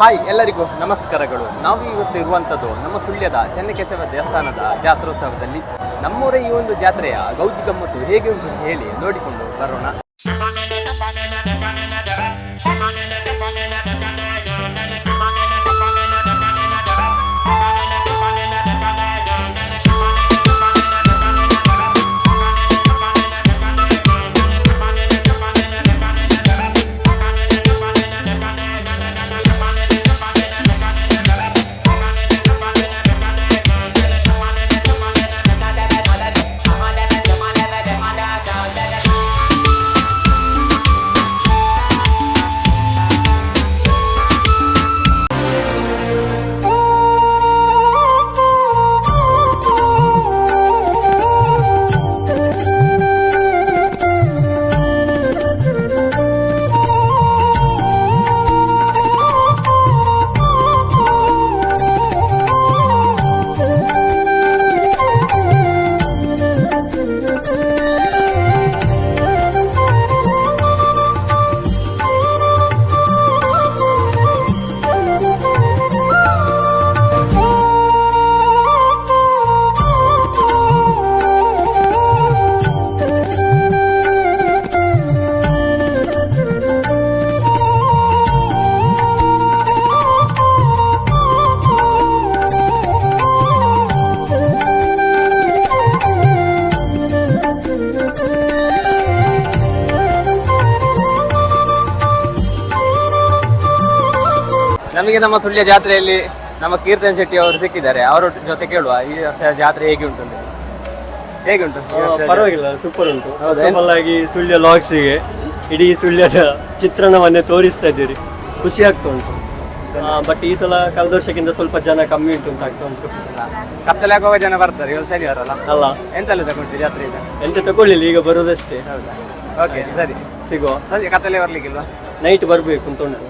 Hi ಎಲ್ಲರಿಗೂ ನಮಸ್ಕಾರಗಳು. ನಾವು ಇವತ್ತು ಇರುವಂಥದ್ದು ನಮ್ಮ ಸುಳ್ಯದ ಚೆನ್ನಕೇಶವ ದೇವಸ್ಥಾನದ ಜಾತ್ರೋತ್ಸವದಲ್ಲಿ. ನಮ್ಮೂರ ಈ ಒಂದು ಜಾತ್ರೆಯ ಗೌಜಿ ಗಮ್ಮತ್ತು ಹೇಗೆ ಉಂಟು ಹೇಳಿ ನೋಡಿಕೊಂಡು ಬರೋಣ. ನಮಗೆ ನಮ್ಮ ಸುಳ್ಯ ಜಾತ್ರೆಯಲ್ಲಿ ನಮ್ಮ ಕೀರ್ತನ್ ಶೆಟ್ಟಿ ಅವರು ಸಿಕ್ಕಿದ್ದಾರೆ. ಅವರ ಜೊತೆ ಕೇಳುವ ಈ ವರ್ಷ ಜಾತ್ರೆ ಹೇಗೆ ಉಂಟು ಅಂತ. ಹೇಗೆ ಉಂಟು? ಪರವಾಗಿಲ್ಲ, ಸೂಪರ್ ಉಂಟು. ಆಗಿ ಸುಳ್ಯ ಲಾಗ್ಸ್ಗೆ ಇಡೀ ಸುಳ್ಯದ ಚಿತ್ರಣವನ್ನೇ ತೋರಿಸ್ತಾ ಇದ್ದೀರಿ, ಖುಷಿ ಆಗ್ತಾ ಉಂಟು. ಬಟ್ ಈ ಸಲ ಕಳೆದ ವರ್ಷಕ್ಕಿಂತ ಸ್ವಲ್ಪ ಜನ ಕಮ್ಮಿ ಉಂಟು ಅಂತ ಆಗ್ತಾ ಉಂಟು. ಕತ್ತಲೆ ಆಗುವಾಗ ಜನ ಬರ್ತಾರೆ, ಇವತ್ತು ಶನಿವಾರ ಅಲ್ಲ. ಎಂತೆಲ್ಲ ತಗೊಂಡ್ರಿ ಜಾತ್ರೆ ಈಗ? ಎಂತ ತಗೊಳ್ಳಿಲ್ಲ, ಈಗ ಬರೋದಷ್ಟೇ. ಹೌದಾ? ಓಕೆ, ಸರಿ ಸಿಗುವ. ಸರಿ, ಕತ್ತಲೆ ಬರ್ಲಿಕ್ಕಿಲ್ವಾ? ನೈಟ್ ಬರ್ಬೇಕು ಅಂತ ಉಂಟು.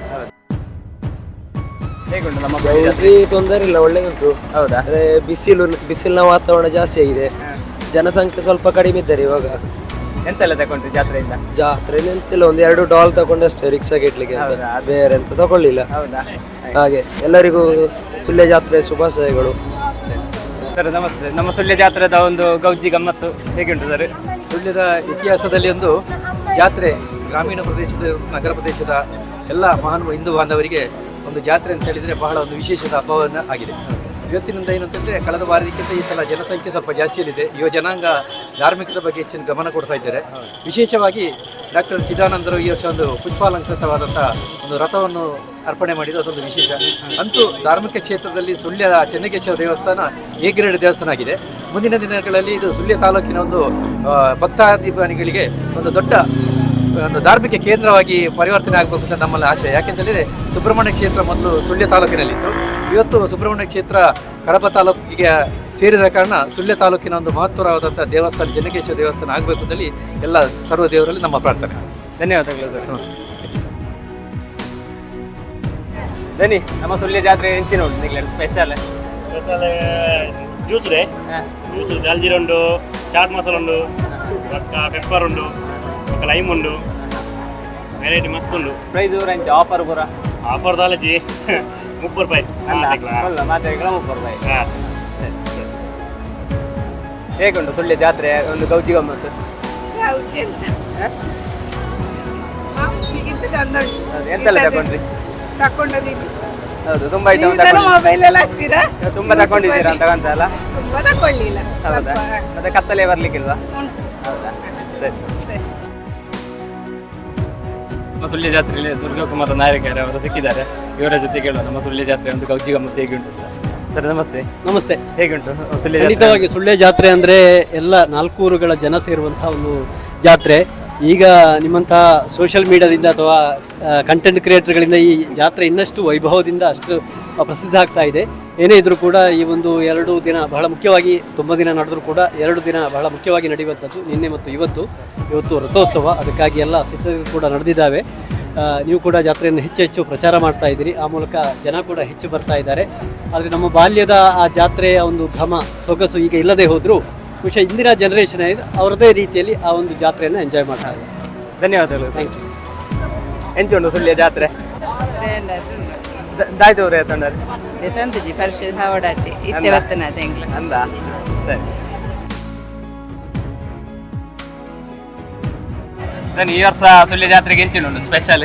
ಹೇಗುಂಟು ನಮ್ಮ ತೊಂದರೆ ಇಲ್ಲ, ಒಳ್ಳೆ ಉಂಟು. ಹೌದಾ? ಅಂದ್ರೆ ಬಿಸಿಲಿನ ವಾತಾವರಣ ಜಾಸ್ತಿ ಆಗಿದೆ, ಜನಸಂಖ್ಯೆ ಸ್ವಲ್ಪ ಕಡಿಮೆ ಇದ್ದಾರೆ ಇವಾಗ. ಎಂತೆಲ್ಲ ತಗೊಂಡ್ರಿ ಜಾತ್ರೆಯಿಂದ? ಜಾತ್ರೆಯಲ್ಲಿ ಎಂತಿಲ್ಲ, ಒಂದು 2 ಡಾಲ್ ತಗೊಂಡಷ್ಟೇ ರಿಕ್ಷಾಗೆ ಇಡ್ಲಿಕ್ಕೆ, ಬೇರೆ ಎಂತ ತಗೊಳ್ಳಿಲ್ಲ. ಹೌದಾ? ಹಾಗೆ ಎಲ್ಲರಿಗೂ ಸುಳ್ಯ ಜಾತ್ರೆ ಶುಭಾಶಯಗಳು. ಸರ್ ನಮಸ್ತೆ. ನಮ್ಮ ಸುಳ್ಯ ಜಾತ್ರೆದ ಒಂದು ಗೌಜಿ ಗಮ್ಮತ್ತು ಹೇಗೆ ಉಂಟು ಸರ್? ಸುಳ್ಯದ ಇತಿಹಾಸದಲ್ಲಿ ಒಂದು ಜಾತ್ರೆ, ಗ್ರಾಮೀಣ ಪ್ರದೇಶದ ನಗರ ಪ್ರದೇಶದ ಎಲ್ಲ ಮಹಾನ್ ಹಿಂದೂ ಬಾಂಧವರಿಗೆ ಒಂದು ಜಾತ್ರೆ ಅಂತ ಹೇಳಿದರೆ ಬಹಳ ಒಂದು ವಿಶೇಷದ ಹಬ್ಬವನ್ನು ಆಗಿದೆ. ಇವತ್ತಿನಿಂದ ಏನು ಅಂತಂದರೆ, ಕಳೆದ ಬಾರಿಗಿಂತ ಈ ಸಲ ಜನಸಂಖ್ಯೆ ಸ್ವಲ್ಪ ಜಾಸ್ತಿಯಲ್ಲಿದೆ. ಯುವ ಜನಾಂಗ ಧಾರ್ಮಿಕದ ಬಗ್ಗೆ ಹೆಚ್ಚಿನ ಗಮನ ಕೊಡ್ತಾ ಇದ್ದಾರೆ. ವಿಶೇಷವಾಗಿ ಡಾಕ್ಟರ್ ಚಿದಾನಂದರು ಈ ವರ್ಷ ಒಂದು ಪುಷ್ಪಾಲಂಕೃತವಾದಂಥ ಒಂದು ರಥವನ್ನು ಅರ್ಪಣೆ ಮಾಡಿದ್ದು ಅದೊಂದು ವಿಶೇಷ. ಅಂತೂ ಧಾರ್ಮಿಕ ಕ್ಷೇತ್ರದಲ್ಲಿ ಸುಳ್ಯ ಚೆನ್ನಕೇಶವ ದೇವಸ್ಥಾನ ಎ ಗ್ರೇಡ್ ದೇವಸ್ಥಾನ ಆಗಿದೆ. ಮುಂದಿನ ದಿನಗಳಲ್ಲಿ ಇದು ಸುಳ್ಯ ತಾಲೂಕಿನ ಒಂದು ಭಕ್ತಾಭಿಮಾನಿಗಳಿಗೆ ಒಂದು ದೊಡ್ಡ ಒಂದು ಧಾರ್ಮಿಕ ಕೇಂದ್ರವಾಗಿ ಪರಿವರ್ತನೆ ಆಗಬೇಕು ಅಂತ ನಮ್ಮಲ್ಲಿ ಆಶೆ. ಯಾಕೆಂತೇಳಿದರೆ ಸುಬ್ರಹ್ಮಣ್ಯ ಕ್ಷೇತ್ರ ಮೊದಲು ಸುಳ್ಯ ತಾಲೂಕಿನಲ್ಲಿತ್ತು. ಇವತ್ತು ಸುಬ್ರಹ್ಮಣ್ಯ ಕ್ಷೇತ್ರ ಕಡಪ ತಾಲೂಕಿಗೆ ಸೇರಿದ ಕಾರಣ ಸುಳ್ಯ ತಾಲೂಕಿನ ಒಂದು ಮಹತ್ವವಾದಂಥ ದೇವಸ್ಥಾನ ಚೆನ್ನಕೇಶವ ದೇವಸ್ಥಾನ ಆಗಬೇಕು ಅಂತೇಳಿ ಎಲ್ಲ ಸರ್ವ ದೇವರಲ್ಲಿ ನಮ್ಮ ಪ್ರಾರ್ಥನೆ. ಧನ್ಯವಾದಗಳು ಸರ್. ಬನ್ನಿ, ನಮ್ಮ ಸುಳ್ಯ ಜಾತ್ರೆ ಎಂಚಿನ ಉಂಟು ಸ್ಪೆಷಲ್ ಜ್ಯೂಸ್ ಜ್ಯೂಸ್ ಜಲ್ಜೀರ ಉಂಟು, ಚಾಟ್ ಮಸಾಲ ಉಂಟು, ಪೆಪ್ಪರ್ ಉಂಟು, ಲೈಮ್ ಉಂಟು, ವೆರೈಟಿ ಮಸ್ತ್ ಉಂಟು. ಪ್ರೈಸ್ ಆಫರ್ ಪೂರ ಆಫರ್ ದಾಲಜಿ 30 ರೂಪಾಯಿ ಮಾತ್ರ 30 ರೂಪಾಯಿ. ಹೇಗುಂಟು ಸುಳ್ಯ ಜಾತ್ರೆ ಒಂದು ಗೌಜಿ ಗಮ್ಮತ್ತು? ಎಂತೆಲ್ಲ ತಗೊಂಡ್ರಿ? ಹೌದು, ತುಂಬಾ ಐಟಮ್ ತುಂಬಾ ತಗೊಂಡಿದ್ದೀರಾ ಅಂತ ಅಲ್ಲ? ಹೌದಾ? ಮತ್ತೆ ಕತ್ತಲೆ ಬರ್ಲಿಕ್ಕಿಲ್ವಾ? ಹೌದಾ? ಸರಿ. ನಮ್ಮ ಸುಳ್ಯ ಜಾತ್ರೆಯಲ್ಲಿ ದುರ್ಗಾಕುಮಾರ ನಾಯಕರು ಅವರು ಸಿಕ್ಕಿದ್ದಾರೆ. ಇವರ ಜೊತೆ ಕೇಳುವ ನಮ್ಮ ಸುಳ್ಯ ಜಾತ್ರೆ ಒಂದು ಗೌಜಿ ಗಮ್ಮತ್ತು ಹೇಗೆ ಉಂಟು ಸರ್? ನಮಸ್ತೆ. ನಮಸ್ತೆ. ಹೇಗುಂಟು ಸುಳ್ಯ? ಖಂಡಿತವಾಗಿ ಸುಳ್ಯ ಜಾತ್ರೆ ಅಂದರೆ ಎಲ್ಲ 4 ಊರುಗಳ ಜನ ಸೇರುವಂತಹ ಒಂದು ಜಾತ್ರೆ. ಈಗ ನಿಮ್ಮಂತಹ ಸೋಷಿಯಲ್ ಮೀಡಿಯಾದಿಂದ ಅಥವಾ ಕಂಟೆಂಟ್ ಕ್ರಿಯೇಟರ್ಗಳಿಂದ ಈ ಜಾತ್ರೆ ಇನ್ನಷ್ಟು ವೈಭವದಿಂದ ಅಷ್ಟು ಪ್ರಸಿದ್ಧ ಆಗ್ತಾ ಇದೆ. ಏನೇ ಇದ್ರೂ ಕೂಡ ಈ ಒಂದು 2 ದಿನ ಬಹಳ ಮುಖ್ಯವಾಗಿ, ತುಂಬ ದಿನ ನಡೆದರೂ ಕೂಡ 2 ದಿನ ಬಹಳ ಮುಖ್ಯವಾಗಿ ನಡೆಯುವಂಥದ್ದು ನಿನ್ನೆ ಮತ್ತು ಇವತ್ತು ರಥೋತ್ಸವ. ಅದಕ್ಕಾಗಿ ಎಲ್ಲ ಸಿದ್ಧತೆಗಳು ಕೂಡ ನಡೆದಿದ್ದಾವೆ. ನೀವು ಕೂಡ ಜಾತ್ರೆಯನ್ನು ಹೆಚ್ಚು ಪ್ರಚಾರ ಮಾಡ್ತಾ ಇದ್ದೀರಿ. ಆ ಮೂಲಕ ಜನ ಕೂಡ ಹೆಚ್ಚು ಬರ್ತಾ ಇದ್ದಾರೆ. ಆದರೆ ನಮ್ಮ ಬಾಲ್ಯದ ಆ ಜಾತ್ರೆಯ ಒಂದು ಘಮ ಸೊಗಸು ಈಗ ಇಲ್ಲದೆ ಹೋದರೂ ಬಹುಶಃ ಇಂದಿನ ಜನರೇಷನ್ ಅವರದೇ ರೀತಿಯಲ್ಲಿ ಆ ಒಂದು ಜಾತ್ರೆಯನ್ನು ಎಂಜಾಯ್ ಮಾಡ್ತಾ ಇದ್ದಾರೆ. ಧನ್ಯವಾದಗಳು. Thank you. ಎಂಚುಂಡು ಸುಳ್ಯ ಜಾತ್ರೆ? ದಾಯ್ತವ್ರು ಎತ್ತಂಡಾರೆ ತಂತಜಿ ಪರಿಷತ್ ಹಾವಡಾತಿ ಇತ್ತೆವತ್ತನ ತೆಂಗ್ಲ ಅಂದ ಸರಿ ನಾನು ಈ ವರ್ಷ ಸುಳ್ಯ ಜಾತ್ರೆಗೆ ಎಂಚಿನುಂಟು ಸ್ಪೆಷಲ್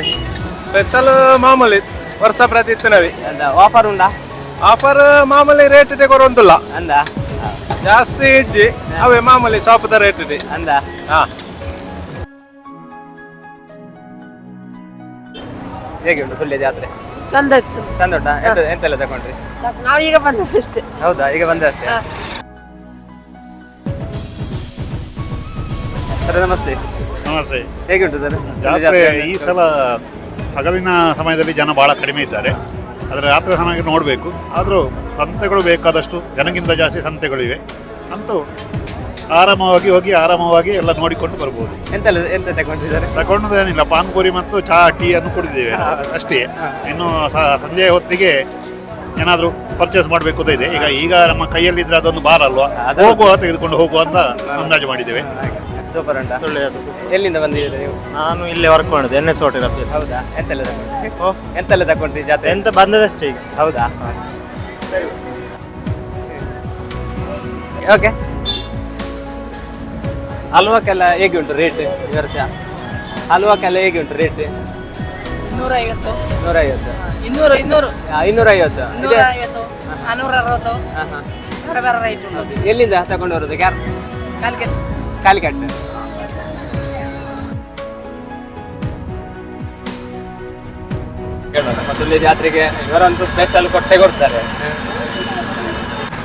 ಸ್ಪೆಷಲ್ ಮಾಮೂಲಿ ವರ್ಷ ಪ್ರತಿ ಇತ್ತಿನವಿ ಅಂದ ಆಫರ್ ಉಂಟಾ ಆಫರ್ ಮಾಮೂಲಿ ರೇಟ್ ಇದೆ ಕೊರೊಂದಿಲ್ಲ ಅಂದ ಜಾಸ್ತಿ ಇಜ್ಜಿ ಅವೇ ಮಾಮೂಲಿ ಶಾಪದ ರೇಟ್ ಇದೆ ಅಂದ ಹಾ ಹೇಗೆ ಉಂಟು ಸುಳ್ಯ ಜಾತ್ರೆ ಚಂದ ಇತ್ತು ಚಂದ ಉಂಟಾ ಎಂತೆಲ್ಲ ತಗೊಂಡ್ರಿ ನಾವೀಗ ಬಂದಷ್ಟೇ ಹೌದಾ ಈಗ ಬಂದಷ್ಟೇ ಸರ್ ನಮಸ್ತೆ ನಮಸ್ತೆ. ಹೇಗೆ ಉಂಟು ಸರ್ ಜಾತ್ರೆ ಈ ಸಲ ಹಗಲಿನ ಸಮಯದಲ್ಲಿ ಜನ ಬಹಳ ಕಡಿಮೆ ಇದ್ದಾರೆ, ಆದರೆ ರಾತ್ರಿ ಸಮಯಕ್ಕೆ ನೋಡಬೇಕು. ಆದರೂ ಸಂತೆಗಳು ಬೇಕಾದಷ್ಟು, ಜನಗಿಂತ ಜಾಸ್ತಿ ಸಂತೆಗಳಿವೆ. ಅಂತೂ ಆರಾಮವಾಗಿ ಹೋಗಿ ಆರಾಮವಾಗಿ ಎಲ್ಲ ನೋಡಿಕೊಂಡು ಬರ್ಬೋದು. ಎಂತ ತಗೊಂಡಿದ್ದಾರೆ ತಗೊಂಡದೇನಿಲ್ಲ, ಪಾನ್ಪುರಿ ಮತ್ತು ಚಹಾ ಟೀ ಅನ್ನು ಕುಡಿದಿದ್ದೇವೆ ಅಷ್ಟೇ. ಇನ್ನು ಸಂಜೆ ಹೊತ್ತಿಗೆ ಏನಾದರೂ ಪರ್ಚೇಸ್ ಮಾಡಬೇಕು ಅಂತ ಇದೆ. ಈಗ ನಮ್ಮ ಕೈಯಲ್ಲಿದ್ರೆ ಅದೊಂದು ಬಾರ್ ಅಲ್ವಾ, ಹೋಗುವ ತೆಗೆದುಕೊಂಡು ಹೋಗುವ ಅಂತ ಅಂದಾಜು ಮಾಡಿದ್ದೇವೆ. ಸೂಪರ್ ಉಂಟಾ? ಎಲ್ಲಿಂದ ಬಂದಿದ್ದೀರಿ ನೀವು? ನಾನು ಇಲ್ಲೇ ವರ್ಕ್ ಮಾಡೋದು NS ಹೋಟೆಲ್. ಹೌದಾ? ಎಂತೆಲ್ಲ ತಗೊಂಡ್ರಿ? ಎಂತೆಲ್ಲ ತಗೊಂಡ್ರಿ ಜಾತ್ರೆ? ಎಂತ ಬಂದದಷ್ಟೇ ಈಗ. ಹೌದಾ? ಓಕೆ. ಹಲ್ವಕ್ಕೆಲ್ಲ ಹೇಗೆ ಉಂಟು ರೇಟ್ ಈ ವರ್ಷ? ಹಲ್ವಕ್ಕೆಲ್ಲ ಹೇಗೆ ಉಂಟು ರೇಟ್? 150 150 200 200 250 250 460 ಬೇರೆ ಬೇರೆ ರೈಟ್ ಉಂಟು. ಎಲ್ಲಿಂದ ತಗೊಂಡು ಬರೋದು? ಯಾರು? ಕಾಲ್ಕೆಟ್ ಕಾಲಿಕಟ್. ನಮ್ಮ ಸುಳ್ಯ ಜಾತ್ರೆಗೆ ಇವರಂತೂ ಸ್ಪೆಷಲ್ ಕೊಟ್ಟೆ ಕೊಡ್ತಾರೆ.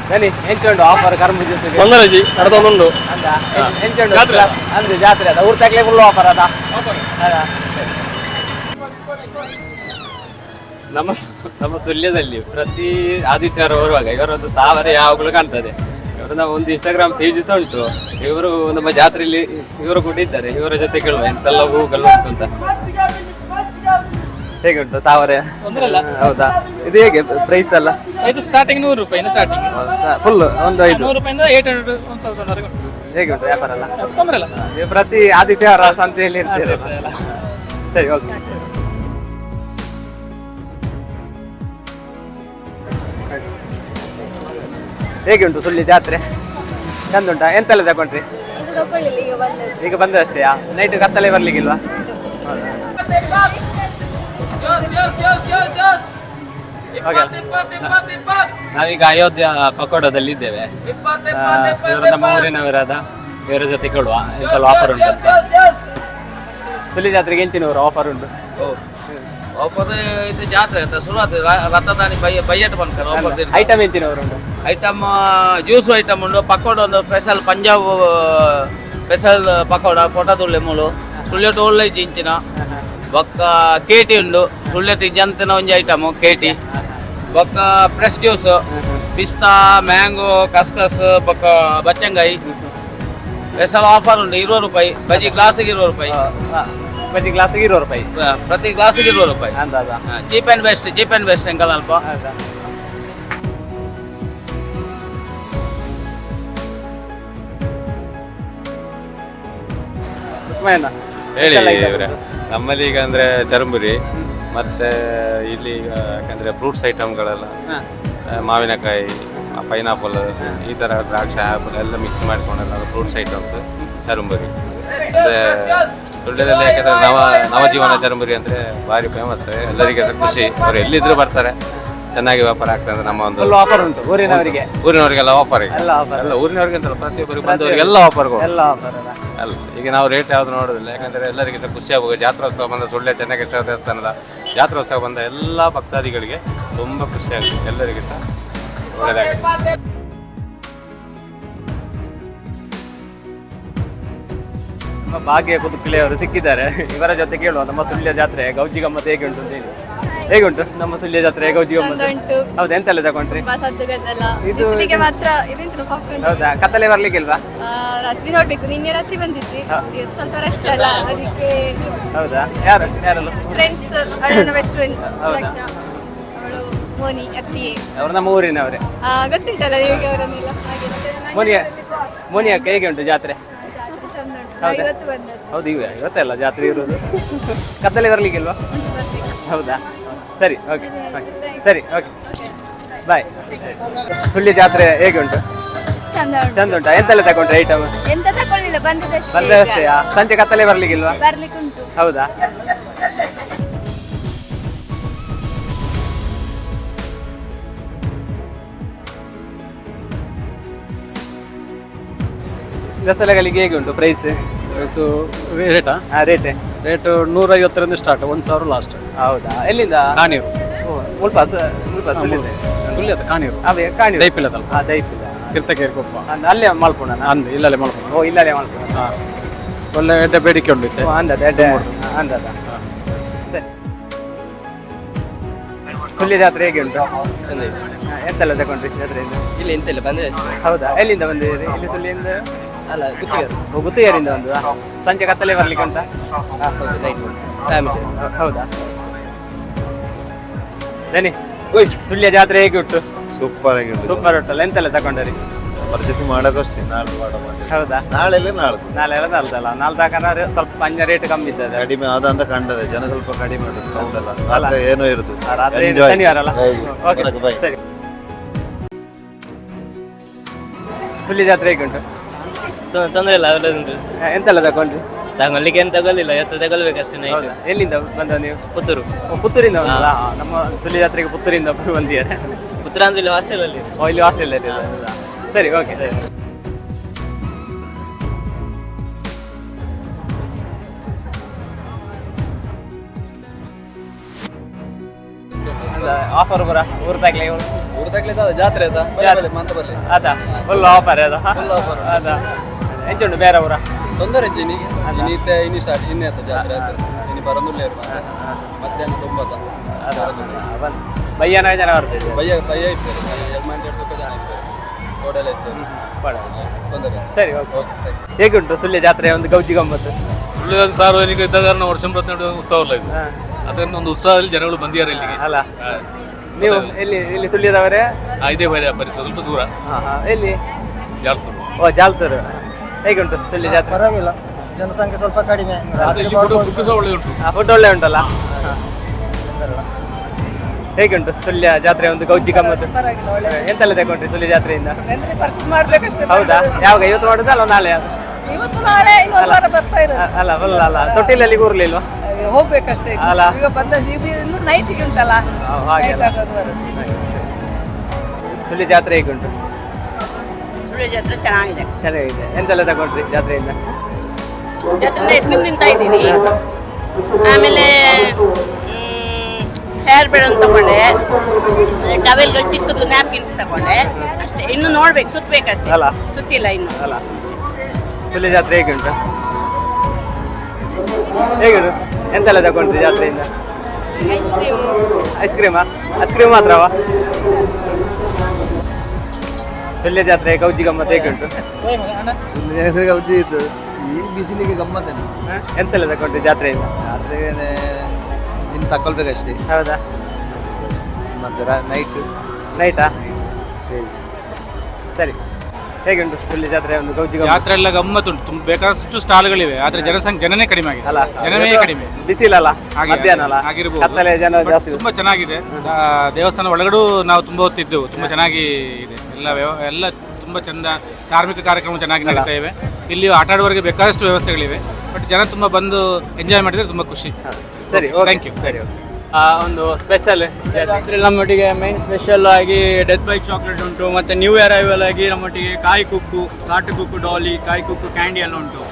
ಬನ್ನಿ, ಎಂಚುಂಡು ಆಫರ್ ಕರ್ಮುಜಿ ಮಂಗಳಜಿ ನಡೆದೊಂದುಂಡು ಅಂತ ಎಂಚುಂಡು ಅಂದ್ರೆ ಜಾತ್ರೆ ಅದ ಊರ್ ತಕ್ಲೆ ಫುಲ್ ಆಫರ್ ಅದ. ನಮ್ಮ ಸುಳ್ಯದಲ್ಲಿ ಪ್ರತಿ ಆದಿತ್ಯವಾರ ಬರುವಾಗ ಇವರೊಂದು ತಾವರೆ ಯಾವಾಗಲೂ ಕಾಣ್ತದೆ. ಇವರನ್ನ ಒಂದು ಇನ್ಸ್ಟಾಗ್ರಾಮ್ ಪೇಜ್ ಸಹ ಉಂಟು. ಇವರು ನಮ್ಮ ಜಾತ್ರೆಯಲ್ಲಿ ಇವರು ಕೂಡ ಇದ್ದಾರೆ. ಇವರ ಜೊತೆ ಕೇಳುವ ಎಂತೆಲ್ಲ ಹೂಗಳು ಉಂಟು ಅಂತ. ಹೇಗೆ ಉಂಟು ತಾವರೆ? ಹೌದಾ? ಇದು ಹೇಗೆ ಪ್ರೈಸ್ ಎಲ್ಲ? ಇದು ಸ್ಟಾರ್ಟಿಂಗ್ 100 ರೂಪಾಯಿಂದ ಸ್ಟಾರ್ಟಿಂಗ್ ಫುಲ್ ಒಂದು 5 100 ರೂಪಾಯಿಂದ 800 1000 ವರೆಗೆ ಉಂಟು. ಹೇಗೆ ಉಂಟು ವ್ಯಾಪಾರ ಎಲ್ಲ? ತೊಂದ್ರೆ ಇಲ್ಲ. ನೀವು ಪ್ರತಿ ಆದಿತ್ಯವಾರ ಸಂತೆಯಲ್ಲಿ ಇರ್ತೀರ? ಸರಿ, ಓಕೆ. ಹೇಗೆ ಉಂಟು ಸುಳ್ಳಿ ಜಾತ್ರೆ? ಚಂದ ಉಂಟಾ? ಎಂತೆಲ್ಲ ತಗೊಂಡ್ರಿ? ಈಗ ಬಂದಷ್ಟೇಯಾ? ನೈಟ್ ಕತ್ತಲೆ ಬರ್ಲಿಕ್ಕಿಲ್ವಾ? ನಾವೀಗ ಅಯೋಧ್ಯ ಪಕೋಡದಲ್ಲಿ ಇದ್ದೇವೆ. ಇವರು ನಮ್ಮ ಊರಿನವರಾದ ಇವರ ಜೊತೆ ಕೇಳುವ ಎಂತೆಲ್ಲ ಆಫರ್ ಉಂಟು ಅಂತ. ಸುಳ್ಳಿ ಜಾತ್ರೆಗೆ ಎಂಚಿನವರು ಆಫರ್ ಉಂಟು? ಆಫರ್ ಇದು ಜಾತ್ರೆ ಶುರು ಆಗ್ತದೆ. ರಥದಾನಿ ಬೈಯಟ್ ಬಂತಾರೆ ಆಫರ್. ಐಟಮ್ ಎಂಚಿನವರು ಉಂಟು? ಐಟಮ್ ಜ್ಯೂಸ್ ಐಟಮ್ ಉಂಟು. ಪಕೋಡ ಒಂದು ಸ್ಪೆಷಲ್ ಪಂಜಾಬ್ ಸ್ಪೆಷಲ್ ಪಕೋಡ ಕೊಟ್ಟದುಳ್ಳೆ ಮೂಲು ಸುಳ್ಳೆಟ್ಟು ಒಳ್ಳೆ ಜಿಂಚಿನ ಬೊಕ್ಕ ಕೇಟಿ ಉಂಡು. ಸುಳ್ಳೆಟ್ಟು ಜಂತಿನ ಒಂಜಿ ಐಟಮ್ ಕೇಟಿ ಬೊಕ್ಕ ಫ್ರೆಶ್ ಜ್ಯೂಸ್ ಪಿಸ್ತಾ ಮ್ಯಾಂಗೋ ಕಸ್ಕಸ್ ಬೊಕ್ಕ ಬಚ್ಚಂಗಾಯಿ ಸ್ಪೆಷಲ್ ಆಫರ್ ಉಂಟು. 20 ರೂಪಾಯಿ ಬಜ್ಜಿ ಗ್ಲಾಸಿಗೆ 20 ರೂಪಾಯಿ. ಪ್ರತಿ ಗ್ಲಾಸಿಗೆ 20 ರೂಪಾಯಿ. ಪ್ರತಿ ಗ್ಲಾಸಿಗೆ 20 ರೂಪಾಯಿ. ಅಂದಾಜ ಚೀಪ್ ಆ್ಯಂಡ್ ಬೆಸ್ಟ್ ಎಂಕಲ್ ಅಲ್ಪ. ಹೇಳಿ ಇವ್ರೆ. ನಮ್ಮಲ್ಲಿ ಈಗ ಅಂದ್ರೆ ಚರಂಬುರಿ ಮತ್ತೆ ಇಲ್ಲಿ ಈಗ ಯಾಕಂದ್ರೆ ಫ್ರೂಟ್ಸ್ ಐಟಮ್ಗಳೆಲ್ಲ ಮಾವಿನಕಾಯಿ ಪೈನಾಪಲ್ ಈ ಥರ ದ್ರಾಕ್ಷಿ ಆ್ಯಪಲ್ ಎಲ್ಲ ಮಿಕ್ಸ್ ಮಾಡ್ಕೊಂಡೆಲ್ಲ ಫ್ರೂಟ್ಸ್ ಐಟಮ್ಸ್ ಚರಂಬುರಿ. ಅಂದರೆ ಸುಳ್ಯದಲ್ಲಿ ಯಾಕಂದರೆ ನವಜೀವನ ಚರಂಬುರಿ ಅಂದರೆ ಭಾರಿ ಫೇಮಸ್. ಎಲ್ಲರಿಗೆ ಖುಷಿ, ಅವ್ರು ಎಲ್ಲಿದ್ರು ಬರ್ತಾರೆ. ಚೆನ್ನಾಗಿ ವ್ಯಾಪಾರ ಆಗ್ತದೆ ಅಂದ್ರೆ ನಮ್ಮ ಒಂದು ಆಫರ್ ಉಂಟು ಊರಿನವರಿಗೆಲ್ಲ ಆಫರ್ ಎಲ್ಲ ಊರಿನವ್ರಿಗೆ ಅಂತಲ್ಲ ಪ್ರತಿಯೊಬ್ಬರಿಗೆ ಬಂದವರಿಗೆಲ್ಲ ಆಫರ್ಗಳು ಅಲ್ಲ. ಈಗ ನಾವು ರೇಟ್ ಯಾವ್ದು ನೋಡೋದಿಲ್ಲ, ಯಾಕಂದರೆ ಎಲ್ಲರಿಗೆ ಸಹ ಖುಷಿ ಆಗುವ ಜಾತ್ರೋತ್ಸವ ಬಂದ ಸುಳ್ಯ ಚೆನ್ನಕೇಶವ ದೇವಸ್ಥಾನದ ಜಾತ್ರೋತ್ಸವ ಬಂದ ಎಲ್ಲ ಭಕ್ತಾದಿಗಳಿಗೆ ತುಂಬ ಖುಷಿ ಆಗುತ್ತೆ. ಎಲ್ಲರಿಗೆ ಸಹ ಒಳ್ಳೆಯದಾಗುತ್ತೆ. ಭಾಗ್ಯ ಕುದುಕಲಿ ಅವರು ಸಿಕ್ಕಿದ್ದಾರೆ. ಇವರ ಜೊತೆ ಕೇಳುವ ನಮ್ಮ ಸುಳ್ಯ ಜಾತ್ರೆ ಗೌಜಿ ಗಮ್ಮತ್ತು ಹೇಗೆ ಉಂಟು ಅಂತ ಹೇಳಿ. ಹೇಗೆ ಉಂಟು ನಮ್ಮ ಸುಳ್ಯ ಜಾತ್ರೆ ಗೌಜಿ ಗಮ್ಮತ್ತು? ಹೌದು, ಎಂತೆಲ್ಲ ತಗೊಂಡ್ರಿ? ಇದು ಹೌದಾ? ಕತ್ತಲೆ ಬರ್ಲಿಕ್ಕಿಲ್ವಾ? ರಾತ್ರಿ ನೋಡ್ಬೇಕು. ನಿನ್ನೆ ರಾತ್ರಿ ಬಂದಿದ್ವಿ, ಸ್ವಲ್ಪ ರಶ್ ಅಲ್ಲ ಅದಕ್ಕೆ. ಹೌದಾ? ಯಾರಲ್ಲ ಫ್ರೆಂಡ್ಸ್, ಅಣ್ಣನ ಬೆಸ್ಟ್ ಫ್ರೆಂಡ್ ಸುರಕ್ಷಾ, ಅವಳು ಮೋನಿ ಅತ್ತಿಗೆ, ಅವರು ನಮ್ಮ ಊರಿನವರೇ. ಗೊತ್ತಿಟ್ಟಲ್ಲ ನಿಮಗೆ ಅವರನ್ನೆಲ್ಲ. ಮೋನಿ ಅಕ್ಕ ಹೇಗೆ ಉಂಟು ಜಾತ್ರೆ? ಇವತ್ತು ಬಂದದ್ದು. ಹೌದು, ಇವತ್ತೆಲ್ಲ ಜಾತ್ರೆ ಇರೋದು. ಕತ್ತಲೆ ಬರ್ಲಿಕ್ಕಿಲ್ವಾ? ಹೌದಾ? ಸರಿ, ಓಕೆ. ಸರಿ ಓಕೆ ಬಾಯ್. ಸುಳ್ಯ ಜಾತ್ರೆ ಹೇಗೆ ಉಂಟು? ಚಂದ ಉಂಟು. ಚಂದ ಉಂಟಾ? ಎಂತೆಲ್ಲ ತಗೊಂಡ್ರೆ ಐಟಮ್? ಎಂತ ತಕೊಳ್ಳಿಲ್ಲ, ಬಂದದಷ್ಟೇ. ಬಂದಷ್ಟೇಯಾ? ಸಂಜೆ ಕತ್ತಲೆ ಬರ್ಲಿಕ್ಕಿಲ್ವಾ? ಬರ್ಲಿಕ್ಕೆ ಉಂಟು. ಹೌದಾ? ದಸರಾಗಳಿಗೆ ಹೇಗೆ ಉಂಟು ಪ್ರೈಸ್? ಪ್ರೈಸು ರೇಟಾ? ರೇಟ್ ರೇಟು 150ರಿಂದ ಸ್ಟಾರ್ಟ್, 1000 ಲಾಸ್ಟ್. ಹೌದಾ? ಎಲ್ಲಿಂದ? ಕಾನೀರು. ಮುಲ್ಪ ಸುಳ್ಯದ ಕಾನೀರು. ಅದೇ ಕಾಣಿ ದೈಪಿಲ್ಲದಲ್ಲ. ದೈಪಿಲ್ಲ, ಕಿರ್ತಕೇರಿ ಕೊಪ್ಪ ಅಲ್ಲೇ ಮಲ್ಪುಣ. ಅಂದ್ ಇಲ್ಲೇ ಮಾಡ್ಕೊಂಡು. ಓ ಇಲ್ಲೇ ಮಲ್ಪುಣ. ಹಾಂ, ಒಳ್ಳೆ ಎಡ್ಡೆ ಬೇಡಿಕೆ ಉಂಟು ಇತ್ತೆ. ಅಂದದ ಅಂದದ. ಸರಿ. ಸುಳ್ಯ ಜಾತ್ರೆ ಹೇಗೆ ಉಂಟು? ಎಂತೆಲ್ಲ ತಗೊಂಡ್ರಿ ಜಾತ್ರೆಯಿಂದ? ಇಲ್ಲಿ ಎಂತಿಲ್ಲ ಬಂದಿದೆ ಅಷ್ಟೇ. ಹೌದಾ? ಎಲ್ಲಿಂದ ಬಂದಿದ್ದೀರಿ? ಇಲ್ಲಿ ಸುಳ್ಯದಿಂದ? ಅಲ್ಲ ಗುತ್ತಿಗೆ ಗುತ್ತಿಗೆರಿಂದ ಒಂದು ಸಂಜೆ ಕತ್ತಲೆ ಬರ್ಲಿಕ್ಕೆ ಉಂಟಾ? Night family. ಹೌದಾ? ಬನ್ನಿ. ಸುಳ್ಯ ಜಾತ್ರೆ ಹೇಗೆ ಉಂಟು? ಸೂಪರ್ ಆಗಿ ಉಂಟು. ಸೂಪರ್ ಉಂಟಲ್ಲ. ಎಂತೆಲ್ಲ ತಗೊಂಡ್ರಿ? ಪರ್ಚೇಸ್ ಮಾಡೋದಷ್ಟೇ, ನಾಳೆ ಹೌದಾ? ನಾಳೆ ನಾಳೆ ಎಲ್ಲ ನಾಲ್ದಲ್ಲ. ನಾಲ್ದು ಹಾಕಂದ್ರೆ ಸ್ವಲ್ಪ ಪಂಜ ರೇಟ್ ಕಮ್ಮಿ ಇದ್ದದೆ. ಕಡಿಮೆ ಆದಂತ ಕಂಡದೆ, ಜನ ಸ್ವಲ್ಪ ಕಡಿಮೆ ಮಾಡೋದು ಹೌದಲ್ಲ. ಅಲ್ಲ. ರಾತ್ರಿ ಏನೋ ಇರುದು. ರಾತ್ರಿ Enjoy. ಶನಿವಾರ ಅಲ್ಲ? Bye. Okay Bye. ಸರಿ. ಸುಳ್ಯ ಜಾತ್ರೆ ಹೇಗೆ ಉಂಟು? ತೊಂದರೆ ಇಲ್ಲ, ಒಳ್ಳೆದುಂಟು. ಎಂತೆಲ್ಲ ತಗೊಂಡ್ರಿ? ತಗೊಳ್ಳಿಕ್ಕೆ ಏನು ತಗೊಳ್ಳಿಲ್ಲ, ಎತ್ತ ತಗೊಳ್ಬೇಕಷ್ಟೇ ನೈಟ್. ಹೌದಾ? ಎಲ್ಲಿಂದ ಬಂದ ನೀವು? ಪುತ್ತೂರು. ಪುತ್ತೂರಿಂದ ಬಂದಲ್ಲ? ನಮ್ಮ ಸುಳ್ಯ ಜಾತ್ರೆಗೆ ಪುತ್ತೂರಿಂದ ಒಬ್ರು ಬಂದಿದ್ದಾರೆ. ಪುತ್ತೂರು ಅಂದ್ರೆ ಇಲ್ಲಿ ಹಾಸ್ಟೆಲಲ್ಲಿ. ಓ, ಇಲ್ಲಿ ಹಾಸ್ಟೆಲ್ ಇರಲಿಲ್ಲ. ಸರಿ ಓಕೆ. ಆಫರ್ ಬರ ಊರು ತಾಗ್ಲಿ ಜಾತ್ರೆ ಆಯ್ತಾ? ಅದಾ ಫುಲ್ ಆಫರ್ ಅದ ಅದ ಎಂಚುಂಡು ಬೇರೆ ಊರ ತೊಂದರೆ ಇದ್ದೀನಿ ಇನ್ನು ಸ್ಟಾರ್ಟ್ ಇನ್ನೇ ಜಾತ್ರೆ ಆಯ್ತು ಇನ್ನು ಬರೋದಿಲ್ಲ ಮಧ್ಯಾಹ್ನ 9 ಬಯ್ಯನ ಜನ ಬರ್ತಿದ್ದೆ. ಬಯ್ಯ ಇರ್ತಾರೆ, ಯಜಮಾನ್ರು ಜನ ಇರ್ತಾರೆ, ಟೋಟಲ್ ಇರ್ತಾರೆ, ತೊಂದರೆ. ಸರಿ ಓಕೆ. ಹೇಗುಂಟು ಸುಳ್ಯ ಜಾತ್ರೆ ಒಂದು ಗೌಜಿ ಗಮ್ಮತ್ತು? ಸುಳ್ಯ ಸಾರ್ವಜನಿಕ ಇದ್ದಾಗ ವರ್ಷ 32 ಉತ್ಸವ ಅಲ್ಲ ಇದು. ಅದನ್ನ ಒಂದು ಉತ್ಸವದಲ್ಲಿ ಜನಗಳು ಬಂದಿದ್ದಾರೆ ಇಲ್ಲಿಗೆ ಅಲ್ಲ. ನೀವು ಇಲ್ಲಿ ಸುಳ್ಯದವರೇ? ಇದೇ ಪರಿಸರ ಸ್ವಲ್ಪ ದೂರ. ಎಲ್ಲಿ? ಜಾಲ್ಸೂರು. ಓ ಜಾಲ್ಸೂರು. ಹೇಗುಂಟು ಸುಳ್ಯ ಜಾತ್ರೆ? ಪರವಾಗಿಲ್ಲ, ಜನಸಂಖ್ಯೆ ಸ್ವಲ್ಪ ಕಡಿಮೆ. ಫುಡ್ ಒಳ್ಳೆ ಉಂಟು. ಫುಡ್ ಒಳ್ಳೆ ಉಂಟಲ್ಲ? ಹೇಗುಂಟು ಸುಳ್ಯ ಜಾತ್ರೆ ಒಂದು ಗೌಜಿ ಗಮ್ಮತ್ತು? ಎಂತೆಲ್ಲ ತಗೊಂಡ್ರಿ ಸುಳ್ಯ ಜಾತ್ರೆಯಿಂದ? ಪರ್ಚೇಸ್ ಮಾಡ್ಬೇಕಷ್ಟೇ. ಹೌದಾ? ಯಾವಾಗ ಇವತ್ತು ಮಾಡುದಾ ಅಲ್ಲ ನಾಳೆ? ಇವತ್ತು ನಾಳೆ ಇನ್ನೊಂದು ವಾರ ಬರ್ತಾ ಇರೋದು. ಅಲ್ಲ ಫುಲ್ ಅಲ್ಲ, ತೊಟ್ಟಿಲಲ್ಲಿ ಕೂರ್ಲಿಲ್ವಾ? ಹೋಗ್ಬೇಕಷ್ಟೇ ಅಲ್ಲ. ಈಗ ಬಂದ ಇನ್ನು ನೈಟಿಗೆ ಉಂಟಲ್ಲ. ಹಾಗೆ ಸುಳ್ಯ ಜಾತ್ರೆ ಹೇಗುಂಟು? ಸುಳ್ಯ ಜಾತ್ರೆ ಚೆನ್ನಾಗಿದೆ. ಚೆನ್ನಾಗಿದೆ. ಎಂತೆಲ್ಲ ತಗೊಂಡ್ರಿ ಜಾತ್ರೆಯಿಂದ? ಜಾತ್ರೆ ಐಸ್ ಕ್ರೀಮ್ ತಿಂತಾ ಇದ್ದೀನಿ. ಆಮೇಲೆ ಹೇರ್ ಬೆಡ್ ಅಂತ ತಗೊಂಡೆ, ಟವೆಲ್ಗಳು ಚಿಕ್ಕದು ನ್ಯಾಪ್ಕಿನ್ಸ್ ತಗೊಂಡೆ ಅಷ್ಟೇ. ಇನ್ನು ನೋಡ್ಬೇಕು, ಸುತ್ತಬೇಕಷ್ಟೇ. ಅಲ್ಲ. ಸುತ್ತಿಲ್ಲ ಇನ್ನು. ಅಲ್ಲ. ಸುಳ್ಯ ಜಾತ್ರೆ ಹೇಗುಂಟು? ಹೇಗುಂಟು? ಎಂತೆಲ್ಲ ತಗೊಂಡ್ರಿ ಜಾತ್ರೆಯಿಂದ? Ice cream. ಐಸ್ ಕ್ರೀಮಾ? ಐಸ್ ಕ್ರೀಮ್ ಮಾತ್ರವಾ? ಸುಳ್ಯ ಜಾತ್ರೆ ಗೌಜಿ ಗಮ್ಮತ್ತು ಹೇಗುಂಟು? ಗೌಜಿ ಇತ್ತು, ಈ ಬಿಸಿಲಿಗೆ ಗಮ್ಮತ್ತೇನು. ಎಂತೆಲ್ಲ ತಗೊಂಡ್ರಿ ಜಾತ್ರೆಯಿಂದ? ರಾತ್ರಿಗೆ ಇನ್ನು ತಕೊಳ್ಬೇಕಷ್ಟೇ. ಹೌದಾ? ಮತ್ತೆ ನೈಟಾ? ಸರಿ. ಹೇಗುಂಟು ಸುಳ್ಯ ಜಾತ್ರೆ ಒಂದು ಗೌಜಿ ಜಾತ್ರೆ ಎಲ್ಲ ಗಮ್ಮತ್ತುಂಟು, ಬೇಕಾದಷ್ಟು ಸ್ಟಾಲ್ಗಳಿವೆ, ಆದ್ರೆ ಜನನೇ ಕಡಿಮೆ ಆಗಿದೆ. ಅಲ್ಲ, ಜನನೇ ಕಡಿಮೆ. ಬಿಸಿಲಲ್ಲ, ಹಾಗೆ ಮಧ್ಯಾಹ್ನ ಅಲ್ಲ, ಆಗಿರ್ಬೋದು. ಕತ್ತಲೆ ಜನ ಜಾಸ್ತಿ. ತುಂಬಾ ಚೆನ್ನಾಗಿದೆ. ದೇವಸ್ಥಾನ ಒಳಗಡೆ ನಾವು ತುಂಬಾ ಹೊತ್ತಿದ್ದೆವು, ತುಂಬಾ ಚೆನ್ನಾಗಿ ಇದೆ. ಎಲ್ಲ ತುಂಬಾ ಚಂದ, ಧಾರ್ಮಿಕ ಕಾರ್ಯಕ್ರಮ ಚೆನ್ನಾಗಿ ನಡೀತಾ ಇವೆ. ಇಲ್ಲಿ ಆಟ ಆಡುವವರಿಗೆ ಬೇಕಾದಷ್ಟು ವ್ಯವಸ್ಥೆಗಳಿವೆ. ಬಟ್ ಜನ ತುಂಬಾ ಬಂದು ಎಂಜಾಯ್ ಮಾಡಿದ್ರೆ ತುಂಬಾ ಖುಷಿ. ಸರಿ, ಥ್ಯಾಂಕ್ ಯು. ಸರಿ. ಒಂದು ಸ್ಪೆಷಲ್ ನಮ್ಮೊಟ್ಟಿಗೆ ಮೈನ್ ಸ್ಪೆಷಲ್ ಆಗಿ ಡೆತ್ ಬೈ ಚಾಕ್ಲೇಟ್ ಉಂಟು, ಮತ್ತೆ ನ್ಯೂ ಇಯರ್ ಅರೈವಲ್ ಆಗಿ ನಮ್ಮೊಟ್ಟಿಗೆ ಕಾಯಿ ಕುಕ್ಕು, ಕಾಟು ಕುಕ್ಕು ಡಾಲಿ, ಕಾಯಿ ಕುಕ್ಕು ಕ್ಯಾಂಡಿ ಎಲ್ಲ ಉಂಟು.